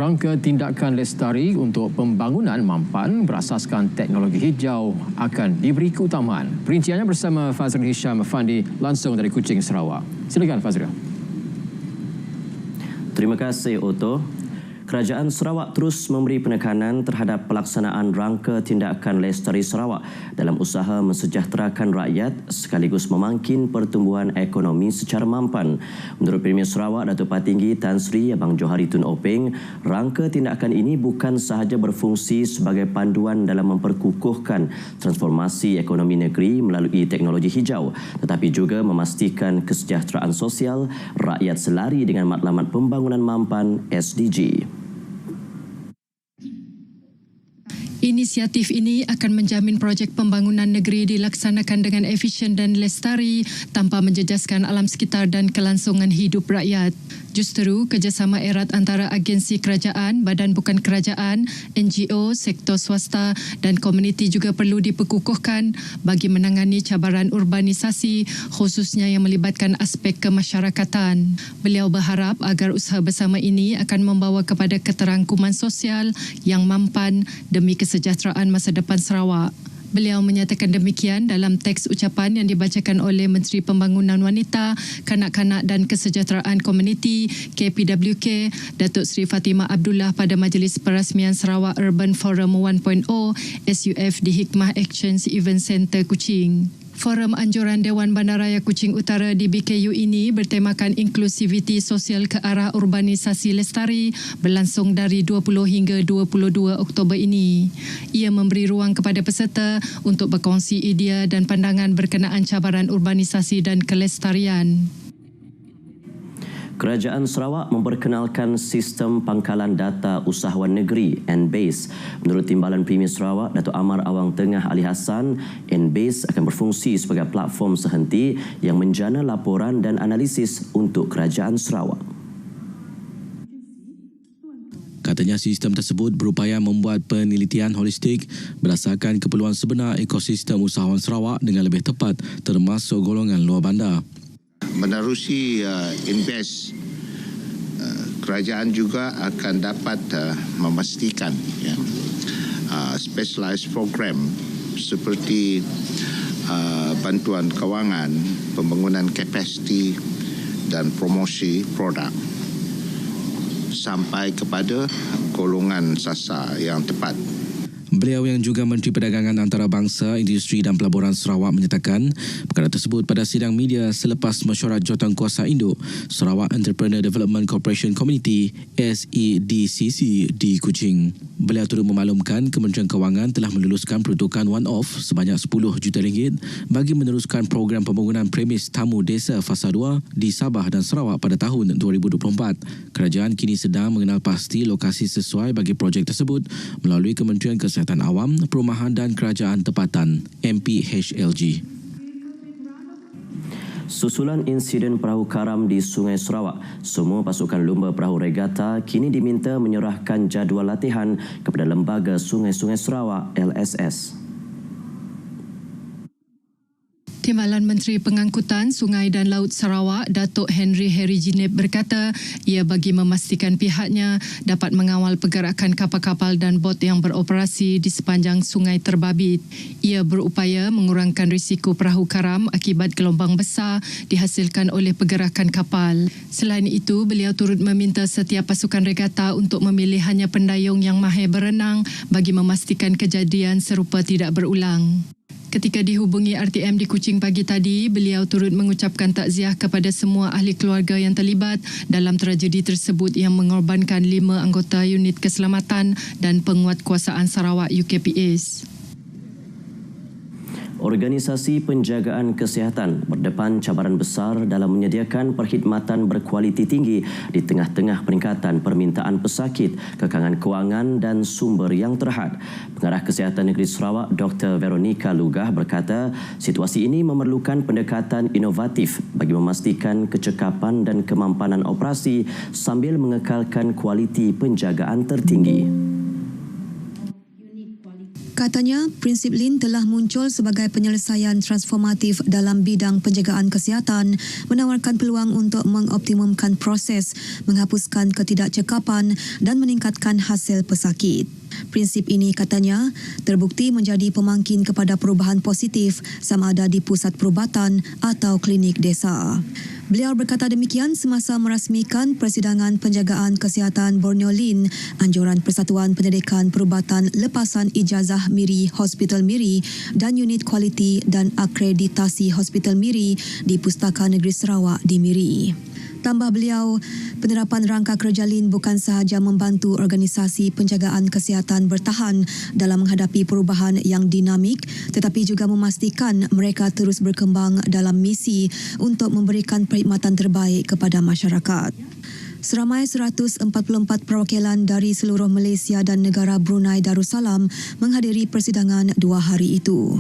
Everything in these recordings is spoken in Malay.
rangka tindakan lestari untuk pembangunan mampan berasaskan teknologi hijau akan diberi keutamaan. Perinciannya bersama Fazril Hisham Fandi langsung dari Kuching, Sarawak. Silakan Fazril. Terima kasih Otto. Kerajaan Sarawak terus memberi penekanan terhadap pelaksanaan rangka tindakan lestari Sarawak dalam usaha mensejahterakan rakyat sekaligus memangkin pertumbuhan ekonomi secara mampan. Menurut Premier Sarawak Datuk Patinggi Tan Sri Abang Johari Tun Openg, rangka tindakan ini bukan sahaja berfungsi sebagai panduan dalam memperkukuhkan transformasi ekonomi negeri melalui teknologi hijau, tetapi juga memastikan kesejahteraan sosial rakyat selari dengan matlamat pembangunan mampan SDG. Inisiatif ini akan menjamin projek pembangunan negeri dilaksanakan dengan efisien dan lestari tanpa menjejaskan alam sekitar dan kelangsungan hidup rakyat. Justeru, kerjasama erat antara agensi kerajaan, badan bukan kerajaan, NGO, sektor swasta dan komuniti juga perlu diperkukuhkan bagi menangani cabaran urbanisasi khususnya yang melibatkan aspek kemasyarakatan. Beliau berharap agar usaha bersama ini akan membawa kepada keterangkuman sosial yang mampan demi kesejahteraan masa depan Sarawak. Beliau menyatakan demikian dalam teks ucapan yang dibacakan oleh Menteri Pembangunan Wanita, Kanak-kanak dan Kesejahteraan Komuniti KPWK Datuk Seri Fatimah Abdullah pada Majlis Perasmian Sarawak Urban Forum 1.0 SUF di Hikmah Actions Event Centre Kuching. Forum Anjuran Dewan Bandaraya Kuching Utara di BKU ini bertemakan inklusiviti sosial ke arah urbanisasi lestari berlangsung dari 20 hingga 22 Oktober ini. Ia memberi ruang kepada peserta untuk berkongsi idea dan pandangan berkenaan cabaran urbanisasi dan kelestarian. Kerajaan Sarawak memperkenalkan sistem pangkalan data usahawan negeri NBase. Menurut Timbalan Premier Sarawak Datuk Amar Awang Tengah Ali Hassan, NBase akan berfungsi sebagai platform sehenti yang menjana laporan dan analisis untuk Kerajaan Sarawak. Katanya sistem tersebut berupaya membuat penelitian holistik berdasarkan keperluan sebenar ekosistem usahawan Sarawak dengan lebih tepat termasuk golongan luar bandar. Menerusi invest, kerajaan juga akan dapat memastikan specialized program seperti bantuan kewangan, pembangunan kapasiti dan promosi produk sampai kepada golongan sasar yang tepat. Beliau yang juga Menteri Perdagangan Antarabangsa, Industri dan Pelaburan Sarawak menyatakan perkara tersebut pada sidang media selepas mesyuarat Jawatankuasa Induk Sarawak Entrepreneur Development Corporation Community SEDCC di Kuching. Beliau turut memaklumkan Kementerian Kewangan telah meluluskan peruntukan one-off sebanyak RM10 juta bagi meneruskan program pembangunan premis tamu desa fasa 2 di Sabah dan Sarawak pada tahun 2024. Kerajaan kini sedang mengenal pasti lokasi sesuai bagi projek tersebut melalui Kementerian Kesihatan Awam, Perumahan dan Kerajaan Tempatan MPHLG. Susulan insiden perahu karam di Sungai Sarawak, semua pasukan lumba perahu regata kini diminta menyerahkan jadual latihan kepada Lembaga Sungai-Sungai Sarawak LSS. Timbalan Menteri Pengangkutan Sungai dan Laut Sarawak Datuk Henry Jineb berkata ia bagi memastikan pihaknya dapat mengawal pergerakan kapal-kapal dan bot yang beroperasi di sepanjang sungai terbabit. Ia berupaya mengurangkan risiko perahu karam akibat gelombang besar dihasilkan oleh pergerakan kapal. Selain itu, beliau turut meminta setiap pasukan regata untuk memilih hanya pendayung yang mahir berenang bagi memastikan kejadian serupa tidak berulang. Ketika dihubungi RTM di Kuching pagi tadi, beliau turut mengucapkan takziah kepada semua ahli keluarga yang terlibat dalam tragedi tersebut yang mengorbankan 5 anggota unit keselamatan dan penguatkuasaan Sarawak UKPS. Organisasi Penjagaan Kesihatan berdepan cabaran besar dalam menyediakan perkhidmatan berkualiti tinggi di tengah-tengah peningkatan permintaan pesakit, kekangan kewangan dan sumber yang terhad. Pengarah Kesihatan Negeri Sarawak Dr. Veronica Lugah berkata, situasi ini memerlukan pendekatan inovatif bagi memastikan kecekapan dan kemampanan operasi sambil mengekalkan kualiti penjagaan tertinggi. Katanya, prinsip Lean telah muncul sebagai penyelesaian transformatif dalam bidang penjagaan kesihatan, menawarkan peluang untuk mengoptimumkan proses, menghapuskan ketidakcekapan dan meningkatkan hasil pesakit. Prinsip ini, katanya, terbukti menjadi pemangkin kepada perubahan positif sama ada di pusat perubatan atau klinik desa. Beliau berkata demikian semasa merasmikan Persidangan Penjagaan Kesihatan Borneo Lean, anjuran Persatuan Pendidikan Perubatan Lepasan Ijazah Miri Hospital Miri dan Unit Kualiti dan Akreditasi Hospital Miri di Pustaka Negeri Sarawak di Miri. Tambah beliau, penerapan rangka kerja Lean bukan sahaja membantu organisasi penjagaan kesihatan bertahan dalam menghadapi perubahan yang dinamik, tetapi juga memastikan mereka terus berkembang dalam misi untuk memberikan perkhidmatan terbaik kepada masyarakat. Seramai 144 perwakilan dari seluruh Malaysia dan negara Brunei Darussalam menghadiri persidangan 2 hari itu.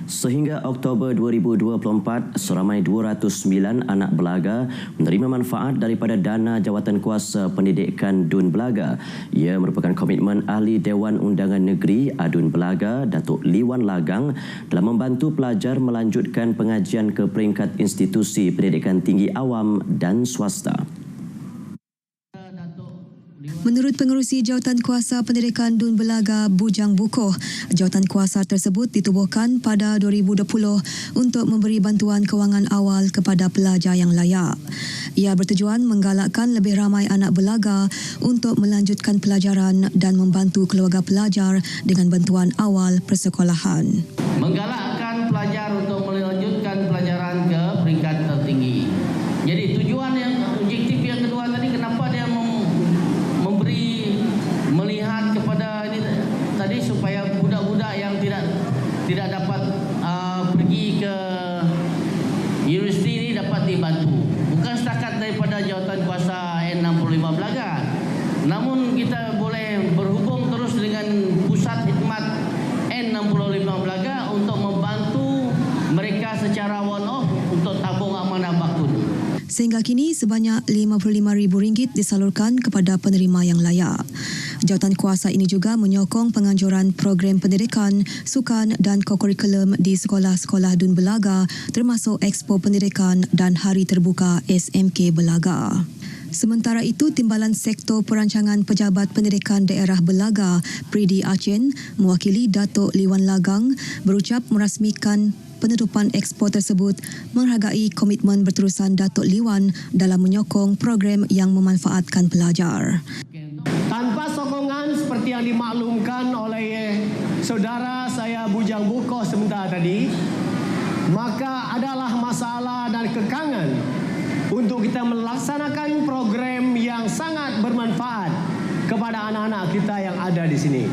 Sehingga Oktober 2024, seramai 209 anak belaga menerima manfaat daripada dana Jawatankuasa Pendidikan Dun Belaga. Ia merupakan komitmen Ahli Dewan Undangan Negeri Adun Belaga, Datuk Liwan Lagang, dalam membantu pelajar melanjutkan pengajian ke peringkat institusi pendidikan tinggi awam dan swasta. Menurut Pengerusi Jawatankuasa Pendidikan Dun Belaga Bujang Bukoh, jawatankuasa tersebut ditubuhkan pada 2020 untuk memberi bantuan kewangan awal kepada pelajar yang layak. Ia bertujuan menggalakkan lebih ramai anak belaga untuk melanjutkan pelajaran dan membantu keluarga pelajar dengan bantuan awal persekolahan. Menggalakkan pelajar untuk melanjutkan pelajaran ke peringkat tertinggi. Jadi tujuan yang objektif yang kedua tadi, kenapa dia melihat kepada ini tadi supaya budak-budak yang tidak dapat pergi ke universiti ini dapat dibantu. Bukan setakat daripada Jawatankuasa N65 Belaga, namun kita boleh berhubung terus dengan Pusat Khidmat N65 Belaga untuk membantu mereka secara one-off untuk tabung amanah bakun. Sehingga kini sebanyak RM55,000 disalurkan kepada penerima yang layak. Jawatankuasa ini juga menyokong penganjuran program pendidikan, sukan dan kokurikulum di sekolah-sekolah Dun Belaga termasuk Expo Pendidikan dan Hari Terbuka SMK Belaga. Sementara itu, Timbalan Sektor Perancangan Pejabat Pendidikan Daerah Belaga, Pridi Aceh, mewakili Datuk Liwan Lagang, berucap merasmikan penutupan ekspo tersebut menghargai komitmen berterusan Datuk Liwan dalam menyokong program yang memanfaatkan pelajar. Tanpa sokongan seperti yang dimaklumkan oleh saudara saya Bujang Bukoh sebentar tadi, maka adalah masalah dan kekangan untuk kita melaksanakan program yang sangat bermanfaat kepada anak-anak kita yang ada di sini.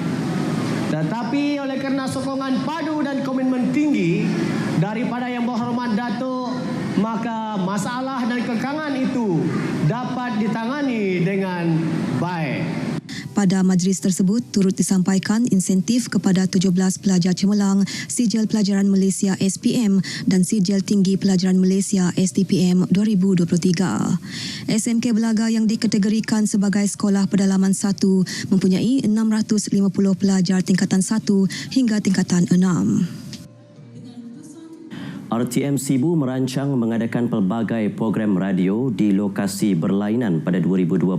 Tetapi oleh kerana sokongan padu dan komitmen tinggi daripada Yang Berhormat Datuk, maka masalah dan kekangan itu dapat ditangani dengan baik. Pada majlis tersebut turut disampaikan insentif kepada 17 pelajar cemerlang Sijil Pelajaran Malaysia SPM dan Sijil Tinggi Pelajaran Malaysia STPM 2023. SMK Belaga yang dikategorikan sebagai sekolah pedalaman 1 mempunyai 650 pelajar tingkatan 1 hingga tingkatan 6. RTM Sibu merancang mengadakan pelbagai program radio di lokasi berlainan pada 2025.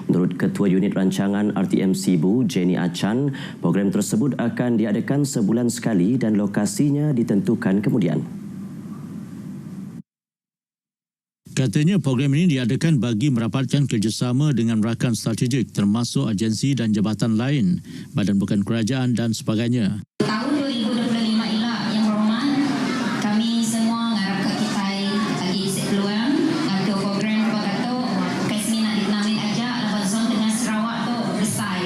Menurut Ketua Unit Rancangan RTM Sibu, Jenny Achan, program tersebut akan diadakan sebulan sekali dan lokasinya ditentukan kemudian. Katanya program ini diadakan bagi merapatkan kerjasama dengan rakan strategik termasuk agensi dan jabatan lain, badan bukan kerajaan dan sebagainya. Tahun 2025 ialah yang berhormat, kami semua ngarap ke kita lagi peluang atau program Bagato kasi nak dinamin aja lepas zon dengan Sarawak tu besar.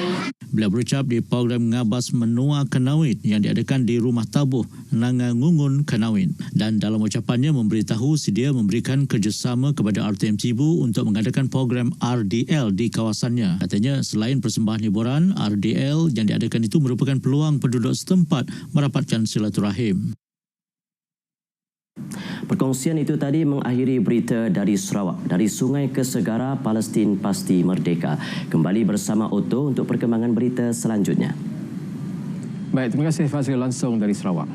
Beliau berucap di program Ngabas Menua Kanawin yang diadakan di Rumah Tabuh Nangangungun Kanawin, dan dalam ucapannya memberitahu sedia memberikan kerjasama kepada RTM Sibu untuk mengadakan program RDL di kawasannya. Katanya selain persembahan hiburan, RDL yang diadakan itu merupakan peluang penduduk setempat merapatkan silaturahim. Perkongsian itu tadi mengakhiri berita dari Sarawak. Dari sungai ke segara, Palestin pasti merdeka. Kembali bersama Otto untuk perkembangan berita selanjutnya. Baik, terima kasih Fazril langsung dari Sarawak.